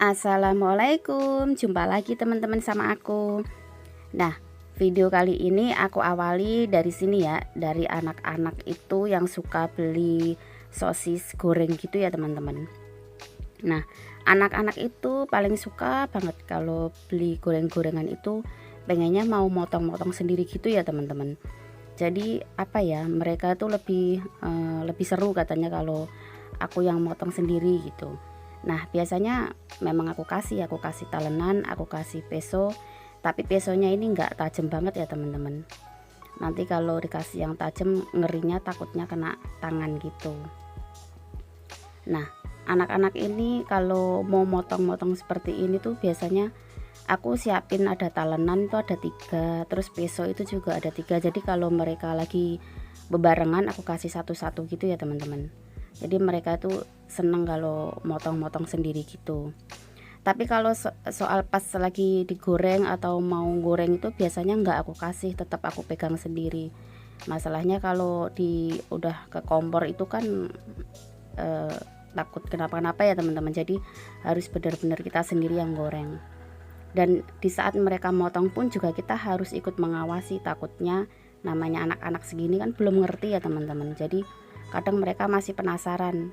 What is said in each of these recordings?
Assalamualaikum, jumpa lagi teman-teman sama aku. Nah, video kali ini aku awali dari sini ya, dari anak-anak itu yang suka beli sosis goreng gitu ya teman-teman. Nah, anak-anak itu paling suka banget kalau beli goreng-gorengan itu pengennya mau motong-motong sendiri gitu ya teman-teman. Jadi apa ya, mereka tuh lebih seru katanya kalau aku yang motong sendiri gitu. Nah, biasanya memang aku kasih talenan, aku kasih peso, tapi pesonya ini enggak tajam banget ya teman-teman. Nanti kalau dikasih yang tajam ngerinya takutnya kena tangan gitu. Nah, anak-anak ini kalau mau motong-motong seperti ini tuh biasanya aku siapin ada talenan itu ada 3, terus peso itu juga ada 3. Jadi kalau mereka lagi bebarengan aku kasih satu-satu gitu ya teman-teman. Jadi mereka tuh seneng kalau motong-motong sendiri gitu. Tapi kalau soal pas lagi digoreng atau mau goreng itu biasanya nggak aku kasih, tetap aku pegang sendiri. Masalahnya kalau udah ke kompor itu kan eh, takut kenapa-napa ya teman-teman. Jadi harus benar-benar kita sendiri yang goreng. Dan di saat mereka motong pun juga kita harus ikut mengawasi, takutnya namanya anak-anak segini kan belum ngerti ya teman-teman. Jadi kadang mereka masih penasaran,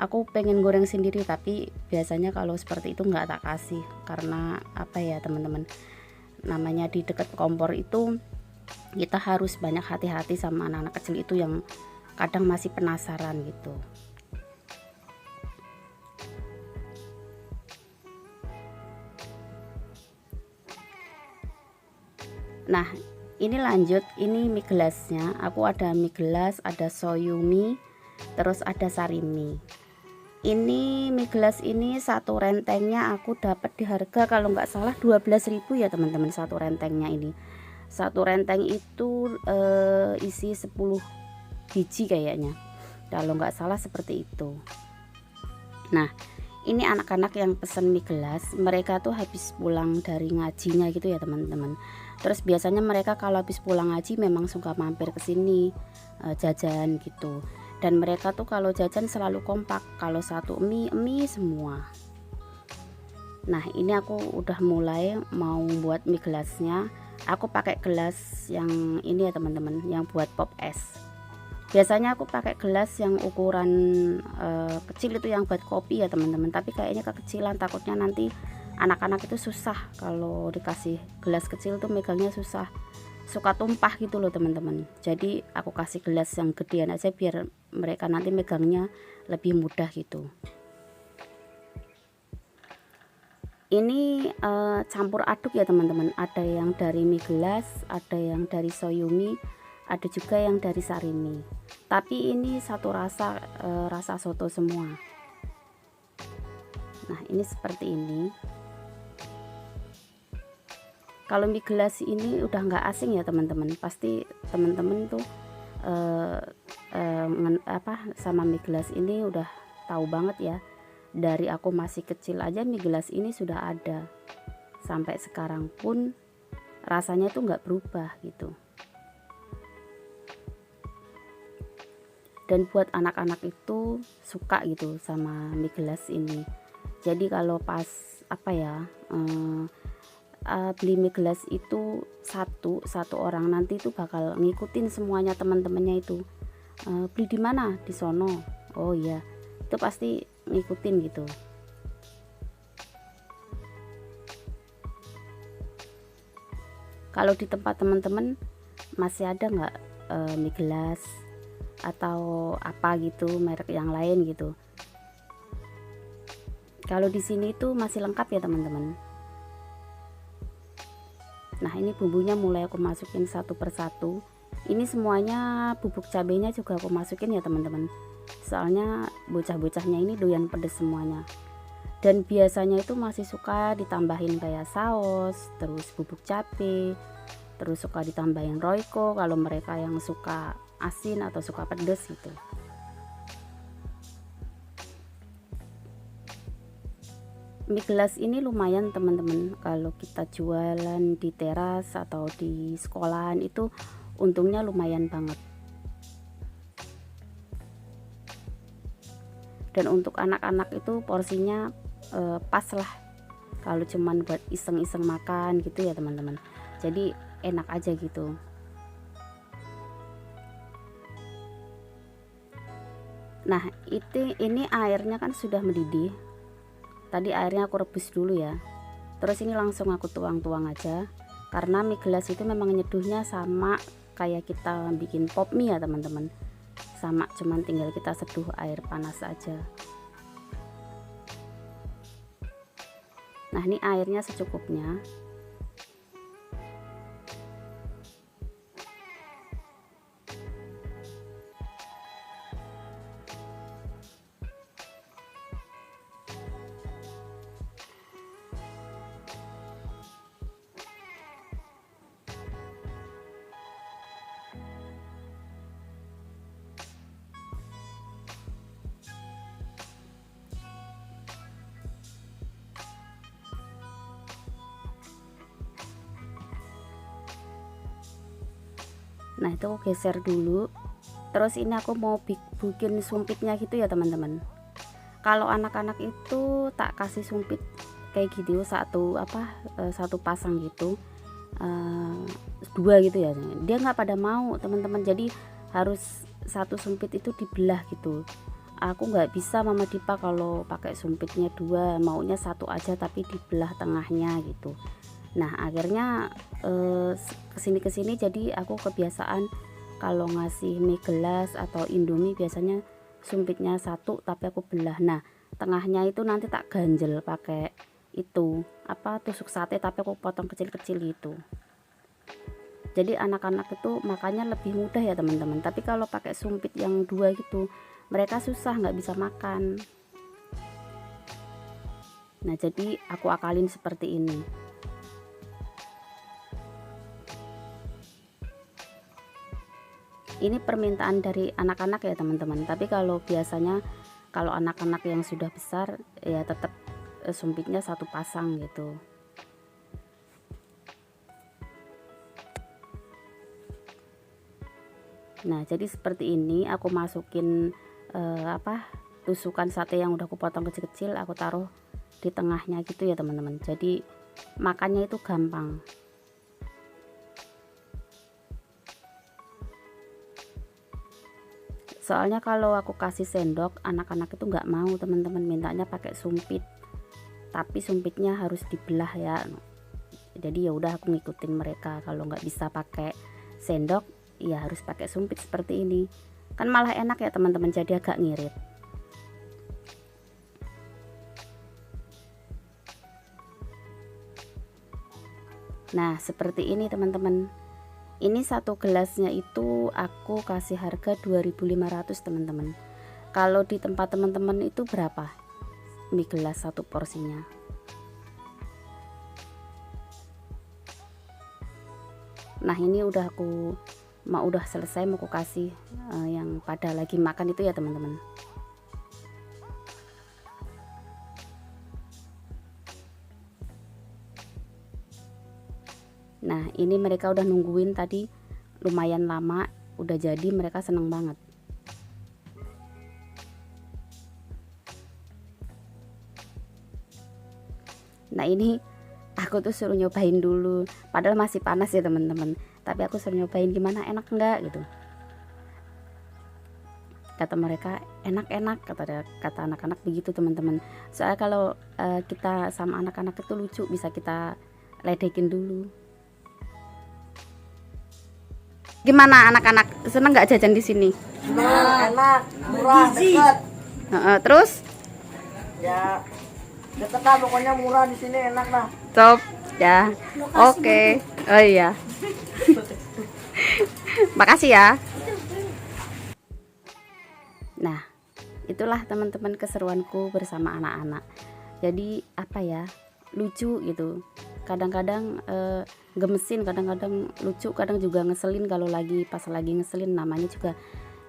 aku pengen goreng sendiri, tapi biasanya kalau seperti itu nggak tak kasih. Karena apa ya teman-teman, namanya di dekat kompor itu kita harus banyak hati-hati sama anak-anak kecil itu yang kadang masih penasaran gitu. Nah, ini lanjut, ini mie gelasnya. Aku ada mie gelas, ada soyumi, terus ada sarimi. Ini mie gelas ini satu rentengnya aku dapat di harga kalau nggak salah 12.000 ya teman-teman, satu rentengnya ini. Satu renteng itu isi 10 biji kayaknya. Kalau nggak salah seperti itu. Nah, ini anak-anak yang pesen mie gelas, mereka tuh habis pulang dari ngajinya gitu ya teman-teman. Terus biasanya mereka kalau habis pulang ngaji memang suka mampir ke sini jajan gitu. Dan mereka tuh kalau jajan selalu kompak, kalau satu mie semua. Nah, ini aku udah mulai mau buat mie gelasnya. Aku pakai gelas yang ini ya teman-teman, yang buat pop es. Biasanya aku pakai gelas yang ukuran kecil itu yang buat kopi ya teman-teman, tapi kayaknya kekecilan, takutnya nanti anak-anak itu susah kalau dikasih gelas kecil tuh megangnya susah, suka tumpah gitu loh teman-teman. Jadi aku kasih gelas yang gedean aja biar mereka nanti megangnya lebih mudah gitu. Ini campur aduk ya teman-teman, ada yang dari mie gelas, ada yang dari soyumi, ada juga yang dari sarimi. Tapi ini satu rasa, rasa soto semua. Nah, ini seperti ini. Kalau mie gelas ini udah nggak asing ya teman-teman, pasti teman-teman tuh sama mie gelas ini udah tahu banget ya. Dari aku masih kecil aja mie gelas ini sudah ada, sampai sekarang pun rasanya tuh nggak berubah gitu. Dan buat anak-anak itu suka gitu sama mie gelas ini. Jadi kalau pas beli mie gelas itu satu orang nanti itu bakal ngikutin semuanya teman-temannya itu, beli di mana, di sono, oh iya, itu pasti ngikutin gitu. Kalau di tempat teman-teman masih ada nggak mie gelas atau apa gitu, merek yang lain gitu? Kalau di sini tuh masih lengkap ya teman-teman. Nah, ini bumbunya mulai aku masukin satu persatu. Ini semuanya bubuk cabenya juga aku masukin ya teman-teman. Soalnya bocah-bocahnya ini doyan pedes semuanya. Dan biasanya itu masih suka ditambahin kayak saus, terus bubuk cabe, terus suka ditambahin royco kalau mereka yang suka asin atau suka pedes gitu. Mie gelas ini lumayan teman-teman, kalau kita jualan di teras atau di sekolahan itu untungnya lumayan banget. Dan untuk anak-anak itu porsinya pas lah kalau cuman buat iseng-iseng makan gitu ya teman-teman. Jadi enak aja gitu. Nah ini airnya kan sudah mendidih. Tadi airnya aku rebus dulu ya, terus ini langsung aku tuang-tuang aja, karena mie gelas itu memang nyeduhnya sama kayak kita bikin pop mie ya teman-teman, sama, cuman tinggal kita seduh air panas aja. Nah ini airnya secukupnya. Nah itu aku geser dulu. Terus ini aku mau bikin sumpitnya gitu ya teman-teman. Kalau anak-anak itu tak kasih sumpit kayak gitu satu pasang gitu, dua gitu ya, dia nggak pada mau teman-teman. Jadi harus satu sumpit itu dibelah gitu. Aku nggak bisa Mama Dipa kalau pakai sumpitnya dua, maunya satu aja tapi dibelah tengahnya gitu. Nah akhirnya kesini jadi aku kebiasaan kalau ngasih mie gelas atau indomie biasanya sumpitnya satu tapi aku belah. Nah tengahnya itu nanti tak ganjel pakai itu tusuk sate tapi aku potong kecil-kecil gitu. Jadi anak-anak itu makannya lebih mudah ya teman-teman. Tapi kalau pakai sumpit yang dua gitu mereka susah, nggak bisa makan. Nah jadi aku akalin seperti ini. Ini permintaan dari anak-anak ya teman-teman. Tapi kalau biasanya kalau anak-anak yang sudah besar ya tetap sumpitnya satu pasang gitu. Nah jadi seperti ini aku masukin tusukan sate yang udah aku potong kecil-kecil, aku taruh di tengahnya gitu ya teman-teman. Jadi makannya itu gampang. Soalnya kalau aku kasih sendok anak-anak itu nggak mau teman-teman, mintanya pakai sumpit, tapi sumpitnya harus dibelah ya. Jadi ya udah aku ngikutin mereka, kalau nggak bisa pakai sendok ya harus pakai sumpit seperti ini, kan malah enak ya teman-teman, jadi agak ngirit. Nah seperti ini teman-teman. Ini satu gelasnya itu aku kasih harga 2.500 teman-teman. Kalau di tempat teman-teman itu berapa mie gelas satu porsinya? Nah ini udah udah selesai, mau aku kasih yang pada lagi makan itu ya teman-teman. Nah ini mereka udah nungguin tadi lumayan lama, udah jadi, mereka seneng banget. Nah ini aku tuh suruh nyobain dulu, padahal masih panas ya teman-teman, tapi aku suruh nyobain gimana, enak enggak gitu. Kata mereka enak-enak, kata anak-anak begitu teman-teman. Soalnya kalau kita sama anak-anak itu lucu, bisa kita ledekin dulu. Gimana anak-anak, seneng nggak jajan di sini? Enak, murah, dekat. Terus? Ya, deket lah, pokoknya murah di sini, enak lah. Top ya. Oke. Oh iya. Makasih ya. Nah, itulah teman-teman keseruanku bersama anak-anak. Jadi lucu gitu. Kadang-kadang gemesin, kadang-kadang lucu, kadang juga ngeselin. Kalau pas lagi ngeselin, namanya juga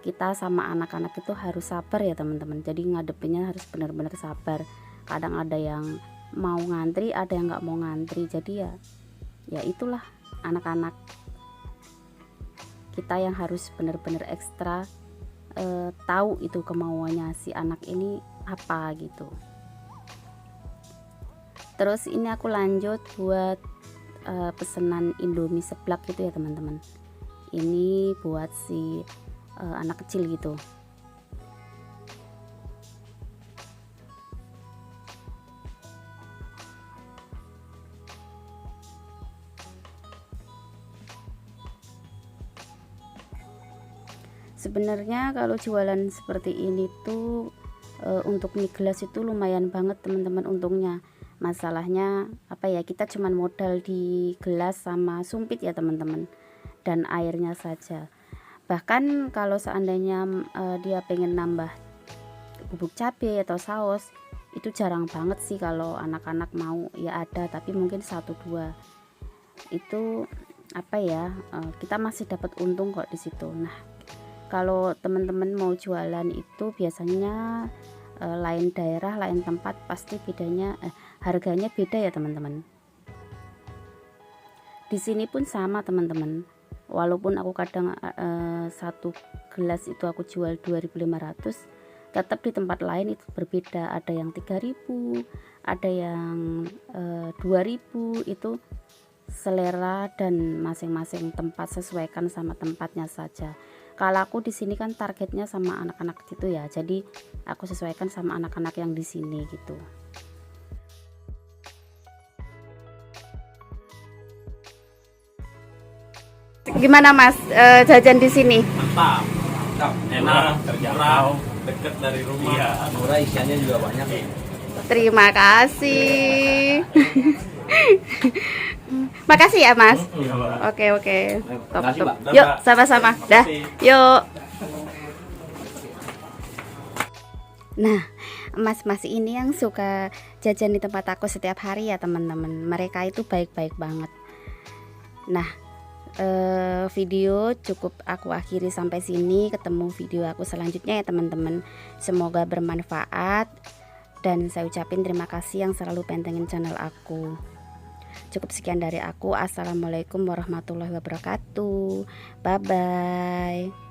kita sama anak-anak itu harus sabar ya teman-teman. Jadi ngadepinnya harus benar-benar sabar. Kadang ada yang mau ngantri, ada yang nggak mau ngantri. Jadi ya itulah anak-anak kita yang harus benar-benar ekstra tahu itu kemauannya si anak ini apa gitu. Terus ini aku lanjut buat pesanan Indomie seblak gitu ya teman-teman. Ini buat si anak kecil gitu. Sebenarnya kalau jualan seperti ini tuh untuk mie gelas itu lumayan banget teman-teman untungnya. Masalahnya apa ya, kita cuman modal di gelas sama sumpit ya teman-teman, dan airnya saja. Bahkan kalau seandainya dia pengen nambah bubuk cabai atau saus, itu jarang banget sih kalau anak-anak mau, ya ada tapi mungkin 1-2. Itu apa ya, kita masih dapat untung kok di situ. Nah, kalau teman-teman mau jualan itu biasanya lain daerah, lain tempat, pasti bedanya harganya beda ya teman-teman. Di sini pun sama teman-teman. Walaupun aku kadang satu gelas itu aku jual 2.500, tetap di tempat lain itu berbeda. Ada yang 3.000, ada yang 2.000. Itu selera dan masing-masing tempat, sesuaikan sama tempatnya saja. Kalau aku di sini kan targetnya sama anak-anak gitu ya, jadi aku sesuaikan sama anak-anak yang di sini gitu. Gimana Mas jajan di sini? Mantap, enak, terjangkau, deket dari rumah. Iya, murah, isiannya juga banyak. Terima kasih. Makasih ya Mas. Oke. Top. Yuk sama-sama. Dah. Yuk. Nah, mas-mas ini yang suka jajan di tempat aku setiap hari ya teman-teman. Mereka itu baik-baik banget. Nah, video cukup aku akhiri sampai sini. Ketemu video aku selanjutnya ya teman-teman. Semoga bermanfaat, dan saya ucapin terima kasih yang selalu pantengin channel aku. Cukup sekian dari aku. Assalamualaikum warahmatullahi wabarakatuh. Bye bye.